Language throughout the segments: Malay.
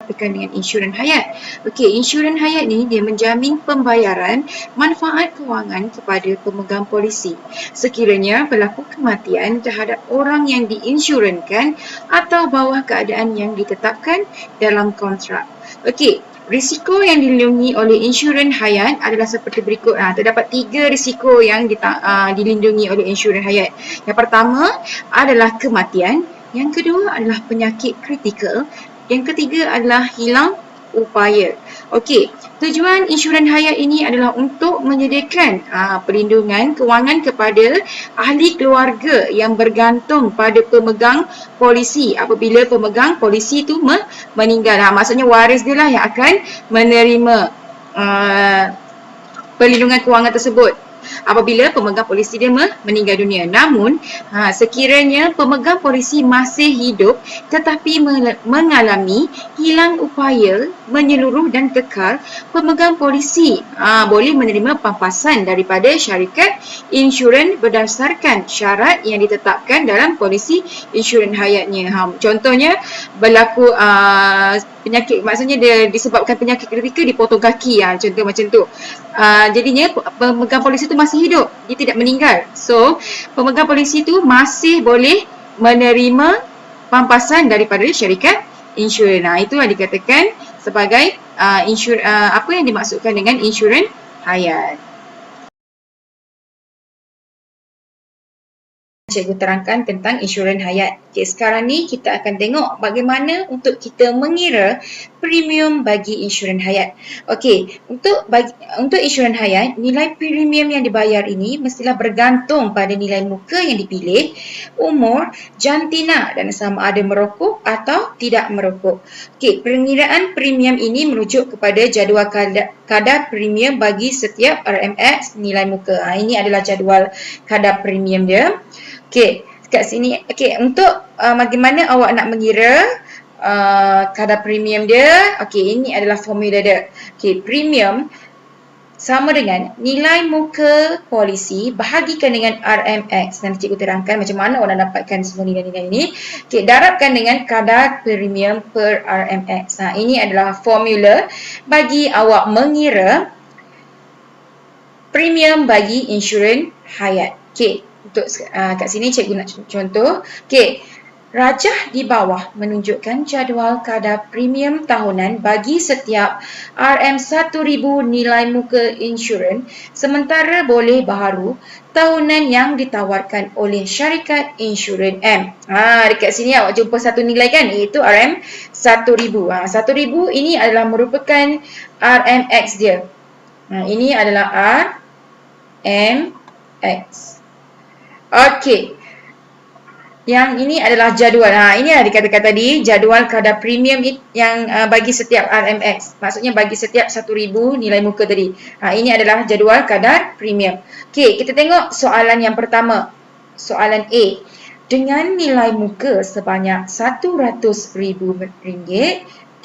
dinamakan dengan insurans hayat. Okey, insurans hayat ni dia menjamin pembayaran manfaat kewangan kepada pemegang polisi sekiranya berlaku kematian terhadap orang yang diinsurankan atau bawah keadaan yang ditetapkan dalam kontrak. Okey, risiko yang dilindungi oleh insurans hayat adalah seperti berikut. Terdapat 3 risiko yang dilindungi oleh insurans hayat. Yang pertama adalah kematian, yang kedua adalah penyakit kritikal, yang ketiga adalah hilang upaya. Okey, tujuan insurans hayat ini adalah untuk menyediakan perlindungan kewangan kepada ahli keluarga yang bergantung pada pemegang polisi apabila pemegang polisi itu meninggal. Maksudnya waris dia lah yang akan menerima perlindungan kewangan tersebut apabila pemegang polisi dia meninggal dunia. Namun, sekiranya pemegang polisi masih hidup tetapi mengalami hilang upaya menyeluruh dan kekal, pemegang polisi boleh menerima pampasan daripada syarikat insurans berdasarkan syarat yang ditetapkan dalam polisi insurans hayatnya. Contohnya berlaku penyakit, maksudnya dia disebabkan penyakit kritikal, dipotong kaki, contoh macam tu. Jadinya pemegang polisi tu masih hidup, dia tidak meninggal. So, pemegang polisi tu masih boleh menerima pampasan daripada syarikat insurans. Itulah dikatakan sebagai apa yang dimaksudkan dengan insurans hayat. Cikgu terangkan tentang insurans hayat. Okay, sekarang ni kita akan tengok bagaimana untuk kita mengira premium bagi insurans hayat. Okey, untuk insurans hayat, nilai premium yang dibayar ini mestilah bergantung pada nilai muka yang dipilih, umur, jantina dan sama ada merokok atau tidak merokok. Okey, pengiraan premium ini merujuk kepada jadual kadar premium bagi setiap RMX nilai muka. Ini adalah jadual kadar premium dia. Okey, kat sini, untuk bagaimana awak nak mengira kadar premium dia, ini adalah formula dia. Premium sama dengan nilai muka polisi bahagikan dengan RMX. Nanti cikgu terangkan macam mana awak nak dapatkan semua nilai-nilai ini. Darabkan dengan kadar premium per RMX. Ini adalah formula bagi awak mengira premium bagi insurans hayat. Untuk kat sini cikgu nak contoh. Rajah di bawah menunjukkan jadual kadar premium tahunan bagi setiap RM1000 nilai muka insurans sementara boleh baharu tahunan yang ditawarkan oleh syarikat insurans M. Dekat sini awak jumpa satu nilai kan, iaitu RM1000. 1000 ini adalah merupakan RMX dia. Ini adalah RMX. Okey. Yang ini adalah jadual. Ini yang dikatakan tadi, jadual kadar premium yang bagi setiap RMX. Maksudnya bagi setiap 1000 nilai muka tadi. Ini adalah jadual kadar premium. Okey, kita tengok soalan yang pertama. Soalan A. Dengan nilai muka sebanyak RM100,000.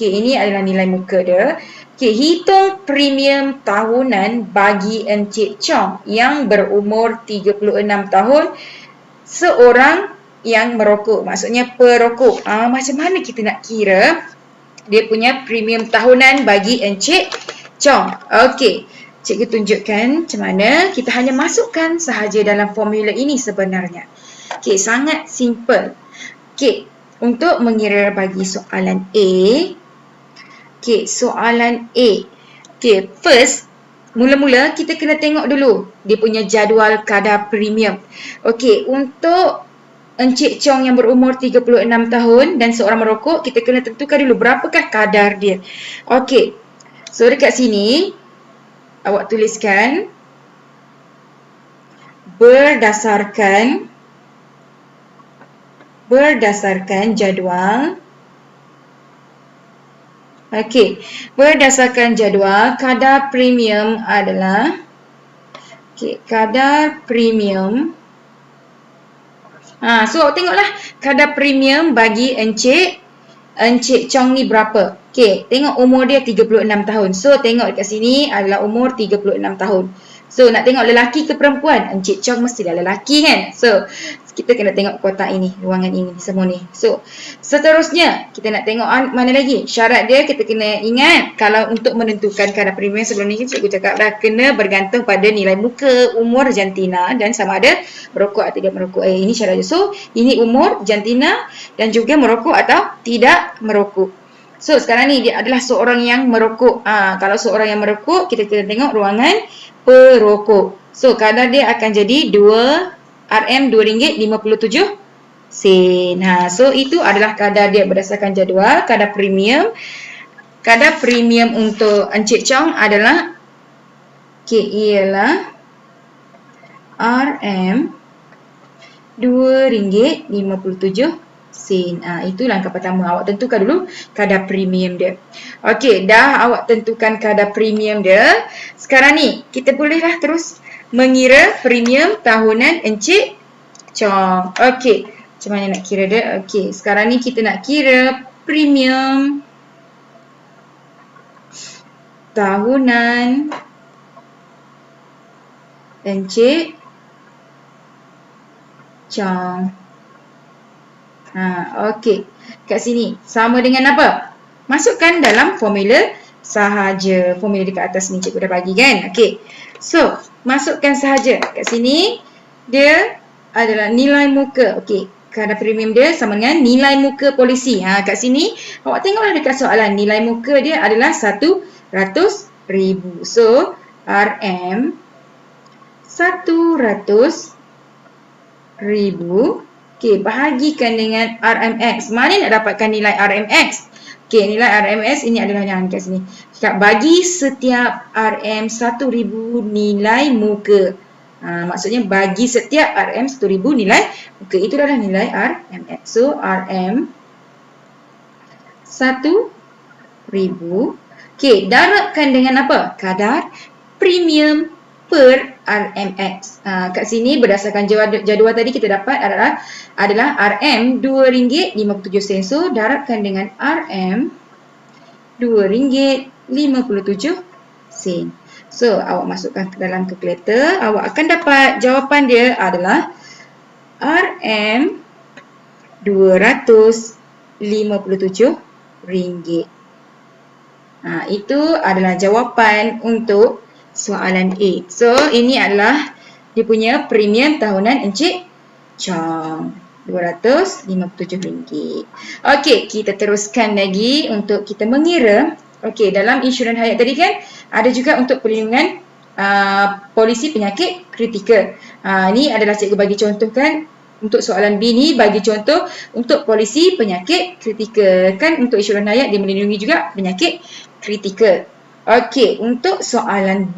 Ini adalah nilai muka dia. Hitung premium tahunan bagi Encik Chong yang berumur 36 tahun, seorang yang merokok. Maksudnya perokok. Macam mana kita nak kira dia punya premium tahunan bagi Encik Chong? Okey, cikgu tunjukkan macam mana. Kita hanya masukkan sahaja dalam formula ini sebenarnya. Sangat simple. Untuk mengira bagi soalan A. Soalan A. First, mula-mula kita kena tengok dulu dia punya jadual kadar premium. Untuk Encik Chong yang berumur 36 tahun dan seorang merokok, kita kena tentukan dulu berapakah kadar dia. So dekat sini awak tuliskan berdasarkan jadual. Berdasarkan jadual, kadar premium adalah kadar premium. So tengoklah kadar premium bagi Encik Chong ni berapa. Tengok umur dia 36 tahun. So tengok dekat sini adalah umur 36 tahun. So nak tengok lelaki ke perempuan? Encik Chong mestilah lelaki kan. So kita kena tengok kotak ini, ruangan ini semua ni. So seterusnya kita nak tengok mana lagi? Syarat dia kita kena ingat kalau untuk menentukan kadar premium sebelum ni cikgu cakap dah kena bergantung pada nilai muka, umur jantina dan sama ada merokok atau tidak merokok. Ini syarat dia. So ini umur jantina dan juga merokok atau tidak merokok. So sekarang ni dia adalah seorang yang merokok. Kalau seorang yang merokok kita kena tengok ruangan perokok. So kadar dia akan jadi 2 RM RM2.57. So itu adalah kadar dia berdasarkan jadual. Kadar premium. Kadar premium untuk Encik Chong adalah ialah RM RM2.57. Itu langkah pertama. Awak tentukan dulu kadar premium dia. Okey, dah awak tentukan kadar premium dia. Sekarang ni kita bolehlah terus mengira premium tahunan Encik Chong. Okey, macam mana nak kira dia? Okey, sekarang ni kita nak kira premium tahunan Encik Chong. Okey. Kat sini sama dengan apa? Masukkan dalam formula sahaja. Formula dekat atas ni cikgu dah bagi kan? Okey. So, masukkan sahaja. Kat sini dia adalah nilai muka. Okey. Kadar premium dia sama dengan nilai muka polisi. Kat sini awak tengoklah dekat soalan. Nilai muka dia adalah 100,000. So, RM 100,000. Okey, bahagikan dengan RMX. Mana nak dapatkan nilai RMX? Okey, nilai RMX ini adalah yang kat sini. Bagi setiap RM 1,000 nilai muka. Maksudnya bagi setiap RM 1,000 nilai muka. Itu adalah nilai RMX. So, RM 1,000. Okey, darabkan dengan apa? Kadar premium per RMX. Kat sini berdasarkan jadual tadi kita dapat adalah RM RM2.57. So darabkan dengan RM RM2.57. So awak masukkan ke dalam kalkulator, awak akan dapat jawapan dia adalah RM RM257. Itu adalah jawapan untuk soalan A. So, ini adalah dia punya premium tahunan Encik Chong. RM257. Okey, kita teruskan lagi untuk kita mengira. Okey, dalam insurans hayat tadi kan, ada juga untuk perlindungan polisi penyakit kritikal. Ini adalah cikgu bagi contoh kan. Untuk soalan B ni bagi contoh untuk polisi penyakit kritikal. Kan untuk insurans hayat dia melindungi juga penyakit kritikal. Okey, untuk soalan B.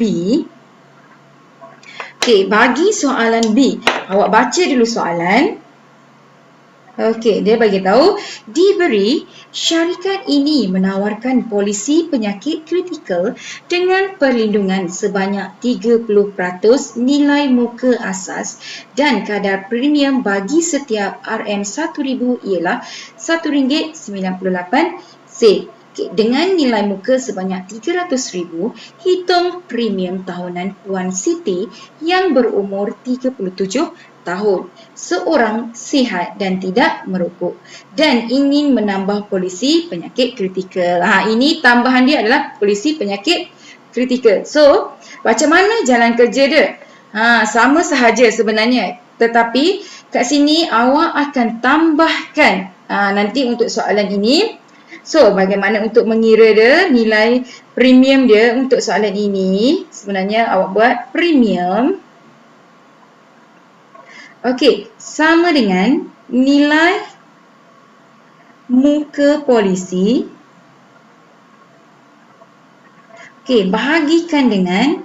Okey, bagi soalan B, awak baca dulu soalan. Okey, dia bagi tahu diberi syarikat ini menawarkan polisi penyakit kritikal dengan perlindungan sebanyak 30% nilai muka asas dan kadar premium bagi setiap RM1,000 ialah RM1.98. Dengan nilai muka sebanyak 300,000, hitung premium tahunan Puan Siti yang berumur 37 tahun, seorang sihat dan tidak merokok dan ingin menambah polisi penyakit kritikal. Ini tambahan dia adalah polisi penyakit kritikal. So, macam mana jalan kerja dia? Sama sahaja sebenarnya. Tetapi kat sini awak akan tambahkan nanti untuk soalan ini. So, bagaimana untuk mengira dia nilai premium dia untuk soalan ini? Sebenarnya awak buat premium. Okey, sama dengan nilai muka polisi. Okey, bahagikan dengan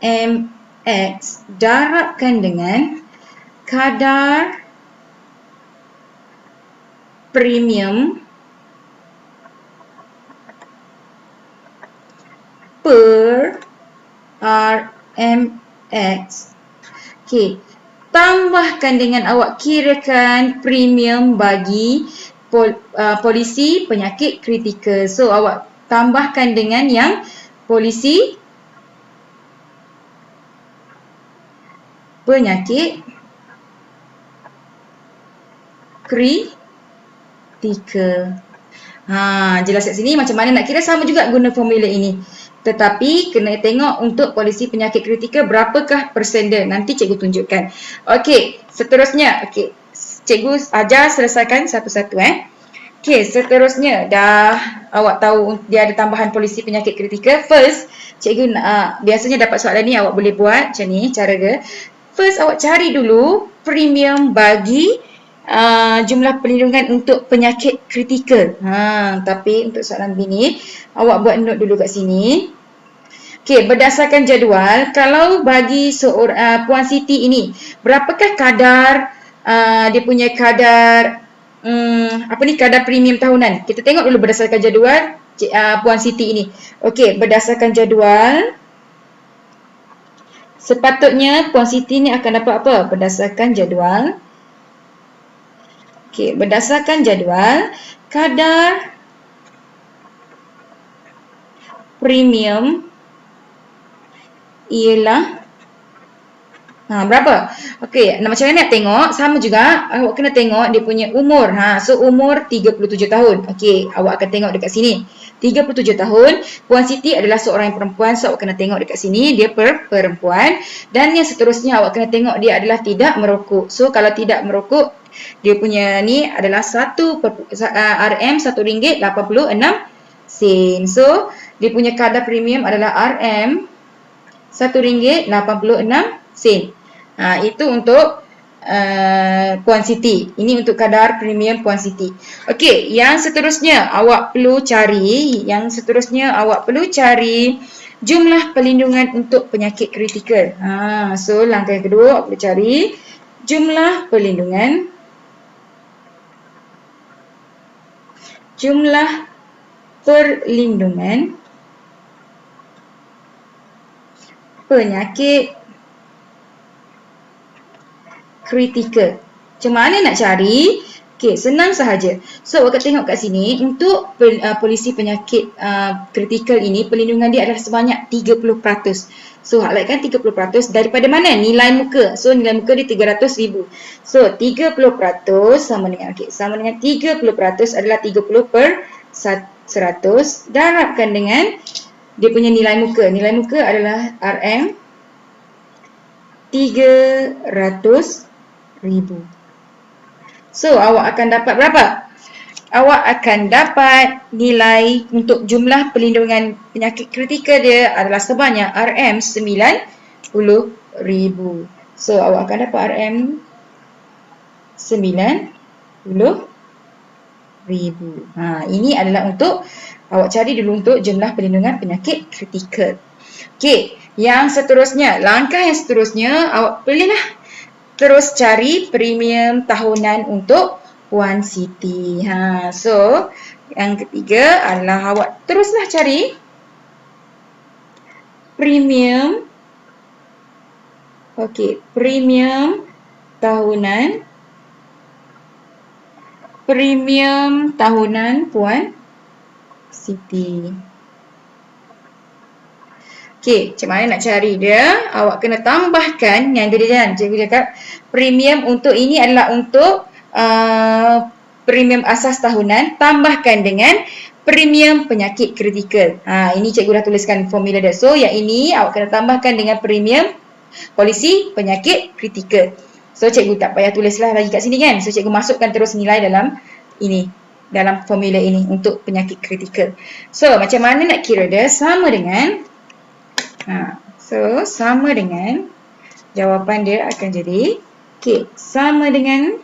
RMX. Darabkan dengan kadar premium per RMX. Okey, tambahkan dengan awak kirakan premium bagi polisi penyakit kritikal. So awak tambahkan dengan yang polisi penyakit kritikal. Jelas kat sini macam mana nak kira, sama juga guna formula ini. Tetapi kena tengok untuk polisi penyakit kritikal berapakah persen dia. Nanti cikgu tunjukkan. Okey, seterusnya. Okey, cikgu ajar selesaikan satu-satu Okey, seterusnya dah awak tahu dia ada tambahan polisi penyakit kritikal. First, cikgu biasanya dapat soalan ni awak boleh buat macam ni cara dia. First awak cari dulu premium bagi jumlah perlindungan untuk penyakit kritikal. Tapi untuk soalan bini, awak buat note dulu kat sini. Okey, berdasarkan jadual, kalau bagi seorang Puan Siti ini, berapakah kadar dia punya kadar kadar premium tahunan? Kita tengok dulu berdasarkan jadual Puan Siti ini. Okey, berdasarkan jadual, sepatutnya Puan Siti ni akan dapat apa? Berdasarkan jadual. Okey, berdasarkan jadual, kadar premium ialah berapa? Okey, macam mana nak tengok? Sama juga, awak kena tengok dia punya umur. So umur 37 tahun. Okey, awak akan tengok dekat sini. 37 tahun, Puan Siti adalah seorang perempuan, so awak kena tengok dekat sini dia perempuan. Dan yang seterusnya awak kena tengok dia adalah tidak merokok. So kalau tidak merokok, dia punya ni adalah RM RM1.86. So dia punya kadar premium adalah RM1.86. Itu untuk Puan Siti. Ini untuk kadar premium Puan Siti. Okey, yang seterusnya awak perlu cari, jumlah perlindungan untuk penyakit kritikal. So langkah kedua awak perlu cari jumlah perlindungan penyakit kritikal. Macam mana nak cari? Okey, senang sahaja. So, awak tengok kat sini, untuk polisi penyakit kritikal ini, perlindungan dia adalah sebanyak 30%. So, halaikan 30% daripada mana? Nilai muka. So, nilai muka dia 300,000. So, 30% sama dengan 30% adalah 30/100 darabkan dengan dia punya nilai muka. Nilai muka adalah RM300,000. So, awak akan dapat berapa? Awak akan dapat nilai untuk jumlah perlindungan penyakit kritikal dia adalah sebanyak RM90,000. So, awak akan dapat RM90,000. Ini adalah untuk awak cari dulu untuk jumlah perlindungan penyakit kritikal. Okey, langkah yang seterusnya awak perlulah terus cari premium tahunan untuk Puan Siti. So, yang ketiga adalah awak teruslah cari premium. Okey, premium tahunan Puan Siti. Okey, macam mana nak cari dia? Awak kena tambahkan yang dia jangan. Cikgu cakap premium untuk ini adalah untuk premium asas tahunan, tambahkan dengan premium penyakit kritikal. Ini cikgu dah tuliskan formula dia. So, yang ini awak kena tambahkan dengan premium polisi penyakit kritikal. So, cikgu tak payah tulislah lagi kat sini kan. So, cikgu masukkan terus nilai dalam ini, dalam formula ini untuk penyakit kritikal. So, macam mana nak kira dia? Sama dengan sama dengan jawapan dia akan jadi sama dengan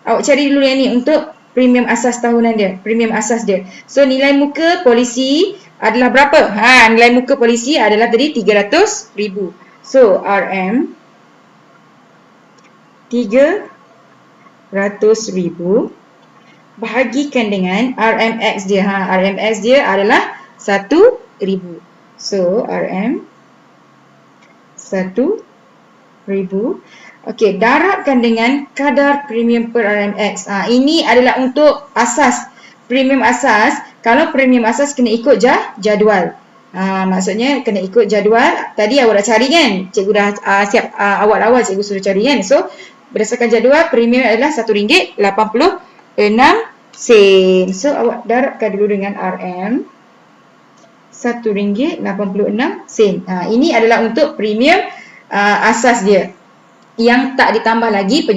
awak cari dulu yang ni untuk premium asas tahunan dia, premium asas dia. So nilai muka polisi adalah berapa? Nilai muka polisi adalah tadi 300,000. So RM 300,000 bahagikan dengan RMX dia. RMX dia adalah 1,000. So, RM 1,000. Okey, darabkan dengan kadar premium per RMX. Ini adalah untuk asas. Premium asas. Kalau premium asas kena ikut jadual. Maksudnya kena ikut jadual. Tadi awak dah cari kan? Cikgu dah siap awal-awal cikgu suruh cari kan? So, berdasarkan jadual, premium adalah RM1.86. So, awak darabkan dulu dengan RM RM1.86. Ini adalah untuk premium asas dia yang tak ditambah lagi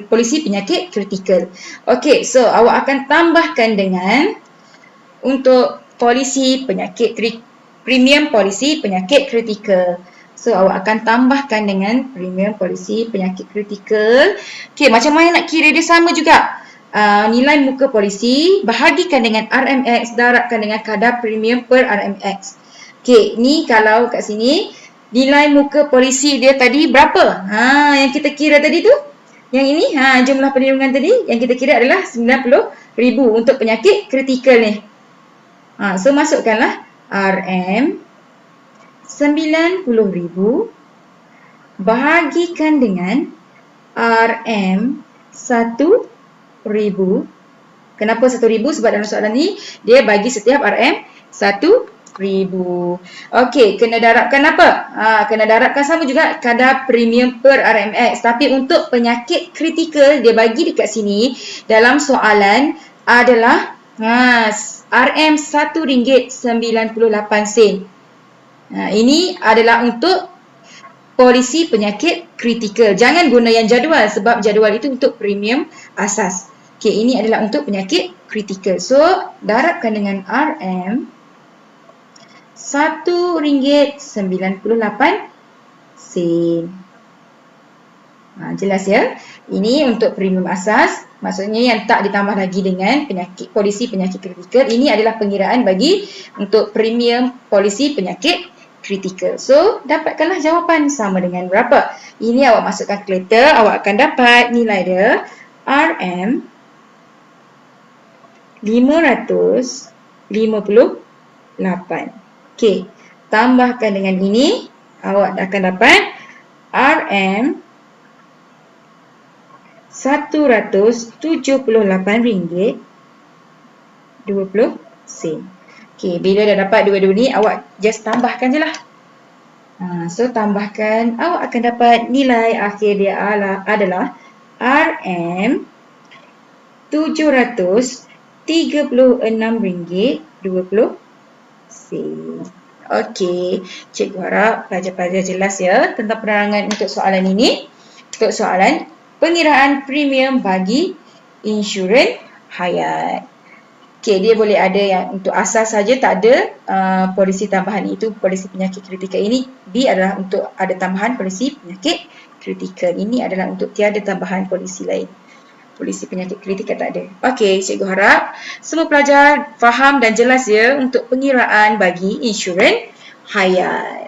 polisi penyakit kritikal. Okey, so awak akan tambahkan dengan untuk polisi penyakit premium polisi penyakit kritikal. So awak akan tambahkan dengan premium polisi penyakit kritikal. Okey, macam mana nak kira dia sama juga. Nilai muka polisi bahagikan dengan RMX darabkan dengan kadar premium per RMX. Okey, ni kalau kat sini nilai muka polisi dia tadi berapa? Yang kita kira tadi tu. Yang ini jumlah perlindungan tadi yang kita kira adalah 90,000 untuk penyakit kritikal ni. So masukkanlah RM 90,000 bahagikan dengan RM 1,000. Kenapa 1,000? Sebab dalam soalan ni dia bagi setiap RM 1,000. Okey, kena darabkan apa? Kena darabkan sama juga kadar premium per RMX. Tapi untuk penyakit kritikal dia bagi dekat sini dalam soalan adalah RM RM1.98. Ini adalah untuk polisi penyakit kritikal. Jangan guna yang jadual sebab jadual itu untuk premium asas. Okey, ini adalah untuk penyakit kritikal. So, darabkan dengan RM RM1.98. Jelas ya? Ini untuk premium asas. Maksudnya yang tak ditambah lagi dengan polisi penyakit kritikal. Ini adalah pengiraan bagi untuk premium polisi penyakit kritikal. So, dapatkanlah jawapan sama dengan berapa. Ini awak masukkan kalkulator. Awak akan dapat nilai dia RM 558. Okey, tambahkan dengan ini, awak akan dapat RM RM178.20. Okey, bila dah dapat dua-dua ni, awak just tambahkan je lah. So, tambahkan, awak akan dapat nilai akhir dia adalah RM RM736.20. Okey, cikgu harap pelajar-pelajar jelas ya tentang penerangan untuk soalan ini. Untuk soalan pengiraan premium bagi insurans hayat. Okey, dia boleh ada yang untuk asas saja, tak ada polisi tambahan, itu polisi penyakit kritikal. Ini B adalah untuk ada tambahan polisi penyakit kritikal. Ini adalah untuk tiada tambahan polisi lain. Polisi penyakit kritikal tak ada. Okey, cikgu harap semua pelajar faham dan jelas ya untuk pengiraan bagi insurans hayat.